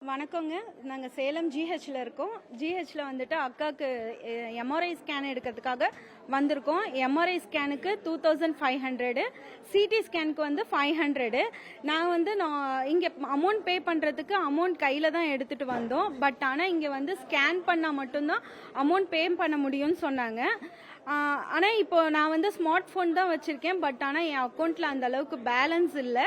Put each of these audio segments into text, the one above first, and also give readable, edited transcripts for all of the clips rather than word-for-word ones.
வணக்கங்க. நாங்க சேலம் ஜிஹெச்ல இருக்கோம். ஜிஹெச்ல வந்துட்டு அக்காக்கு எம்ஆர்ஐ ஸ்கேன் எடுக்கிறதுக்காக வந்திருக்கோம். எம்ஆர்ஐ ஸ்கேனுக்கு 2500, சிடி ஸ்கேனுக்கு வந்து 500. நான் இங்க அமௌண்ட் பே பண்றதுக்கு அமௌண்ட் கையில தான் எடுத்துட்டு வந்தோம். பட் ஆனா இங்க வந்து ஸ்கேன் பண்ணா மட்டும்தான் அமௌண்ட் பே பண்ண முடியும்னு சொன்னாங்க. ஆனால் இப்போ நான் வந்து ஸ்மார்ட் ஃபோன் தான் வச்சுருக்கேன். பட் ஆனால் என் அக்கௌண்ட்டில் அந்த அளவுக்கு பேலன்ஸ் இல்லை.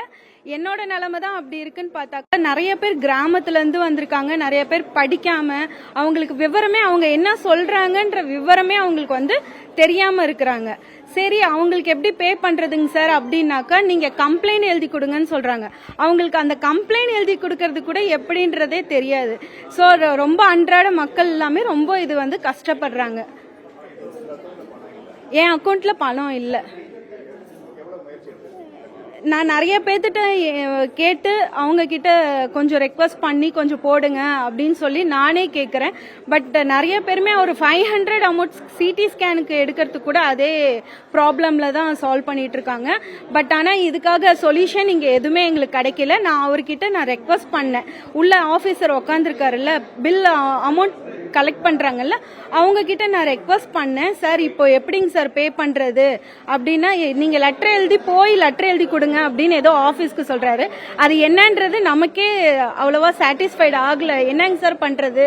என்னோட நிலைமை தான் அப்படி இருக்குன்னு பார்த்தாக்கா நிறைய பேர் கிராமத்துலேருந்து வந்திருக்காங்க. நிறைய பேர் படிக்காமல் அவங்களுக்கு விவரமே அவங்க என்ன சொல்கிறாங்கன்ற விவரமே அவங்களுக்கு வந்து தெரியாமல் இருக்கிறாங்க. சரி, அவங்களுக்கு எப்படி பே பண்ணுறதுங்க சார் அப்படின்னாக்கா நீங்கள் கம்ப்ளைண்ட் எழுதி கொடுங்கன்னு சொல்கிறாங்க. அவங்களுக்கு அந்த கம்ப்ளைண்ட் எழுதி கொடுக்கறது கூட எப்படின்றதே தெரியாது. ஸோ ரொம்ப அன்றாட மக்கள் எல்லாமே ரொம்ப இது வந்து கஷ்டப்படுறாங்க. என் அக்கௌண்ட்ல பணம் இல்லை. நான் நிறைய பேர்த்திட்ட கேட்டு அவங்க கிட்ட கொஞ்சம் ரெக்வஸ்ட் பண்ணி கொஞ்சம் போடுங்க அப்படின்னு சொல்லி நானே கேட்குறேன். பட் நிறைய பேருமே ஒரு 500 அமௌண்ட் சிடி ஸ்கேனுக்கு எடுக்கிறதுக்கு கூட அதே ப்ராப்ளம்ல தான் சால்வ் பண்ணிட்டு இருக்காங்க. பட் ஆனால் இதுக்காக சொல்யூஷன் இங்கே எதுவுமே எங்களுக்கு கிடைக்கல. நான் அவர்கிட்ட ரெக்வஸ்ட் பண்ணேன். உள்ள ஆஃபீஸர் உட்காந்துருக்காருல்ல, பில் அமௌண்ட் கலெக்ட் பண்றாங்கல்ல, அவங்க கிட்ட நான் ரெக்வஸ்ட் பண்ணேன். சார் இப்போ எப்படிங்க சார் பே பண்றது அப்படின்னா, நீங்க லெட்டர் எழுதி கொடுங்க அப்படின்னு ஏதோ ஆபீஸ்க்கு சொல்றாரு. அது என்னன்றது நமக்கே அவ்வளவா சாட்டிஸ்ஃபைட் ஆகல. என்னங்க சார் பண்றது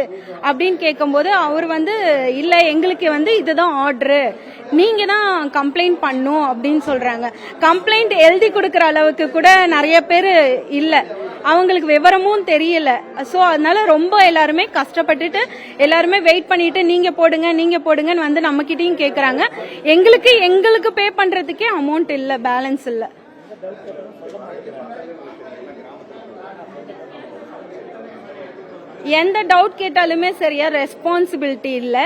அப்படின்னு கேட்கும்போது அவர் வந்து இல்ல, எங்களுக்கு வந்து இதுதான் ஆர்டரு, நீங்க தான் கம்ப்ளைண்ட் பண்ணும் அப்படின்னு சொல்றாங்க. கம்ப்ளைண்ட் எழுதி கொடுக்கற அளவுக்கு கூட நிறைய பேர் இல்ல, அவங்களுக்கு விவரமும் தெரியல. ஸோ அதனால ரொம்ப எல்லாருமே கஷ்டப்பட்டுட்டு எல்லாருமே வெயிட் பண்ணிட்டு நீங்க போடுங்கன்னு வந்து நம்ம கிட்டயும் கேக்குறாங்க. எங்களுக்கு பே பண்றதுக்கே அமௌண்ட் இல்ல, பேலன்ஸ் இல்ல. எந்த டவுட் கேட்டாலுமே சரியா ரெஸ்பான்சிபிலிட்டி இல்ல.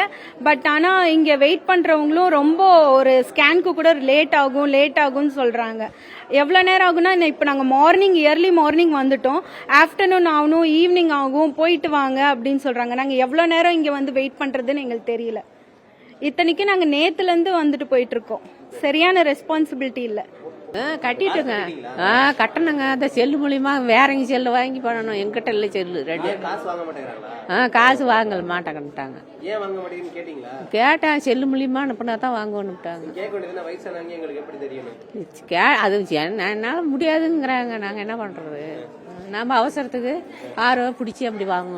பட் ஆனா இங்க வெயிட் பண்றவங்களும் ரொம்ப ஒரு ஸ்கேனுக்கு கூட லேட் ஆகும்னு சொல்றாங்க. எவ்வளவு நேரம் ஆகும்னா, இப்ப நாங்க ஏர்லி மார்னிங் வந்துட்டோம், ஆஃப்டர்நூன் ஆகணும், ஈவினிங் ஆகும், போயிட்டு வாங்க அப்படின்னு சொல்றாங்க. நாங்க எவ்வளவு நேரம் இங்க வந்து வெயிட் பண்றதுன்னு எங்களுக்கு தெரியல. இத்தனைக்கு நாங்க நேத்துல இருந்து வந்துட்டு போயிட்டு இருக்கோம். சரியான ரெஸ்பான்சிபிலிட்டி இல்ல. கட்டிட்டுங்க. கட்டணுங்க. அந்த செல்லு மூலியமா வேறங்க செல்லு வாங்கி பண்ணணும். எங்கிட்ட இல்ல செல்லு ரெண்டு. காசு வாங்கல மாட்டாங்கன்னுட்டாங்க. கேட்டேன், செல்லு மூலியமா அனுப்புனா தான் வாங்கணும்ட்டாங்க. அது என்னால முடியாதுங்கிறாங்க. நாங்க என்ன பண்றது? நம்ம அவசரத்துக்கு ஆரோ பிடிச்சி அப்படி வாங்க.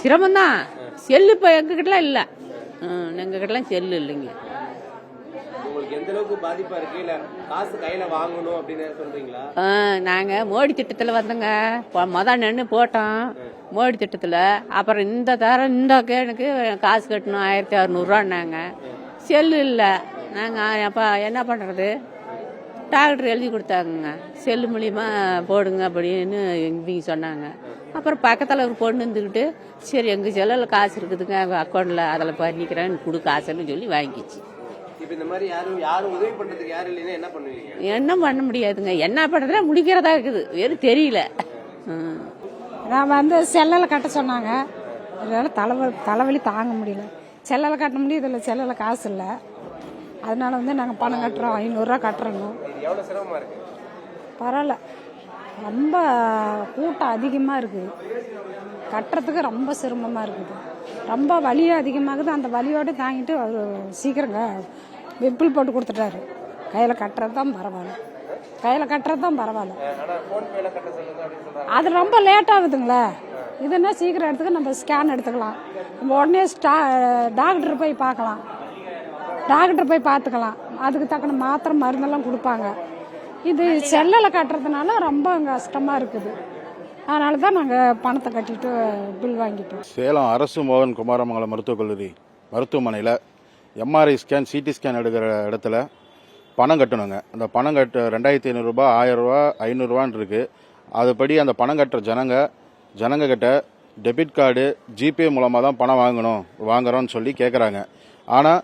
சிரமம் தான். செல்லு இப்ப எங்ககிட்டலாம் இல்ல. எங்ககிட்டலாம் செல்லு இல்லைங்க. நாங்க மோடி திட்டத்துல வந்தோங்க. நின்று போட்டோம் மோடி திட்டத்துல. அப்புறம் இந்த கேனுக்கு காசு கட்டணும் 1600 செல்லு இல்ல. நாங்க அப்ப என்ன பண்றது? டாக்டர் எழுதி கொடுத்தாங்க, செல்லு மூலியமா போடுங்க அப்படின்னு இவங்க சொன்னாங்க. அப்புறம் பக்கத்துல ஒரு பொண்ணு இருந்துக்கிட்டு, சரி எங்க செல்லுல காசு இருக்குதுங்க அக்கௌண்ட்ல, அதில் பண்ணிக்கிறேன்னு கொடு காசுன்னு சொல்லி வாங்கிச்சு. என்ன பண்ண முடியாதுங்க. என்ன பண்றதுல முடிக்கிறதா இருக்குது, வேறு தெரியல. நான் வந்து செல்லில் கட்ட சொன்னாங்க. அதனால தலைவலி தாங்க முடியல. செல்லில் கட்ட முடியும், இதில் செல்லில் காசு இல்லை. அதனால வந்து நாங்கள் பணம் கட்டுறோம், 500 கட்டுறோம். பரவாயில்ல, ரொம்ப கூட்டம் அதிகமாக இருக்குது. கட்டுறதுக்கு ரொம்ப சிரமமாக இருக்குது. ரொம்ப வலியும் அதிகமாகுது. அந்த வலியோடு தாங்கிட்டு அவர் சீக்கிரங்க பில் போட்டு கொடுத்துட்டாரு. கையில் கட்டுறது தான் பரவாயில்ல. அது ரொம்ப லேட் ஆகுதுங்களே. இதுன்னா சீக்கிரம் எடுத்துக்க நம்ம ஸ்கேன் எடுத்துக்கலாம். நம்ம உடனே டாக்டர் போய் பார்த்துக்கலாம். அதுக்கு தக்கன மாத்திரை மருந்தெல்லாம் கொடுப்பாங்க. இது செல்லில் கட்டுறதுனால ரொம்ப கஷ்டமாக இருக்குது. அதனால தான் நாங்கள் பணத்தை கட்டிட்டு பில் வாங்கிட்டோம். சேலம் அரசு மோகன் குமாரமங்கலம் மருத்துவக் கல்லூரி மருத்துவமனையில் எம்ஆர்ஐ ஸ்கேன், சிடி ஸ்கேன் எடுக்கிற இடத்துல பணம் கட்டணுங்க. அந்த பணம் கட்ட 2500 ரூபாய், 1000 ரூபா, 500 இருக்கு. அதுபடி அந்த பணம் கட்டுற ஜனங்க கிட்ட டெபிட் கார்டு, ஜிபே மூலமாக தான் பணம் வாங்குறோம்னு சொல்லி கேட்குறாங்க. ஆனால்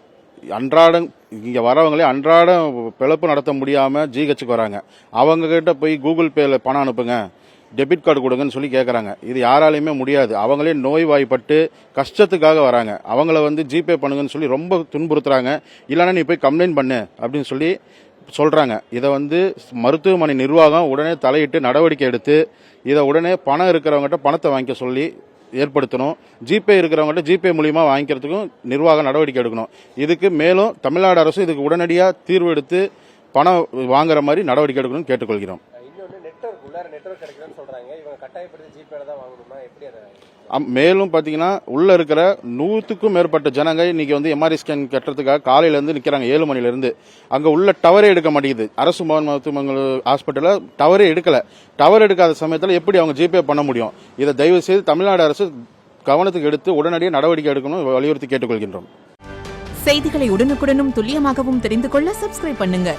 அன்றாடம் இங்கே வரவங்களே அன்றாடம் பிழப்பு நடத்த முடியாமல் ஜிஹெச்சுக்கு வராங்க. அவங்கக்கிட்ட போய் கூகுள் பேல பணம் அனுப்புங்க, டெபிட் கார்டு கொடுங்கன்னு சொல்லி கேட்குறாங்க. இது யாராலையுமே முடியாது. அவங்களே நோய்வாய்ப்பட்டு கஷ்டத்துக்காக வராங்க. அவங்கள வந்து ஜிபே பண்ணுங்கன்னு சொல்லி ரொம்ப துன்புறுத்துறாங்க. இல்லைன்னா நீ போய் கம்ப்ளைண்ட் பண்ணு அப்படின்னு சொல்லி சொல்றாங்க. இதை வந்து மருத்துவமனை நிர்வாகம் உடனே தலையிட்டு நடவடிக்கை எடுத்து இதை உடனே பணம் இருக்கிறவங்ககிட்ட பணத்தை வாங்கிக்க சொல்லி ஏற்படுத்தணும். ஜிபே இருக்கிறவங்ககிட்ட ஜிபே மூலியமா வாங்கிக்கிறதுக்கும் நிர்வாகம் நடவடிக்கை எடுக்கணும். இதுக்கு மேலும் தமிழ்நாடு அரசு இதுக்கு உடனடியாக தீர்வு எடுத்து பணம் வாங்குற மாதிரி நடவடிக்கை எடுக்கணும்னு கேட்டுக்கொள்கிறோம். மேலும் பாத்தீங்கன்னா உள்ள இருக்கிற 100க்கும் மேற்பட்ட ஜனங்க இன்னைக்கு வந்து எம்ஆர்ஐ ஸ்கேன் கட்டுறதுக்காக காலையில இருந்து நிக்கிறாங்க 7 மணில இருந்து. அங்க உள்ள டவரே எடுக்க மாட்டேங்குது. அரசு மருத்துவமனை ஹாஸ்பிட்டல்ல டவரே எடுக்கல. டவர் எடுக்காத சமயத்துல எப்படி அவங்க ஜிபே பண்ண முடியும்? இதை தயவு செய்து தமிழ்நாடு அரசு கவனத்துக்கு எடுத்து உடனடியாக நடவடிக்கை எடுக்கணும் வலியுறுத்தி கேட்டுக்கொள்கின்றோம். செய்திகளை உடனுக்குடனும் துல்லியமாகவும் தெரிந்து கொள்ள சப்ஸ்கிரைப் பண்ணுங்க.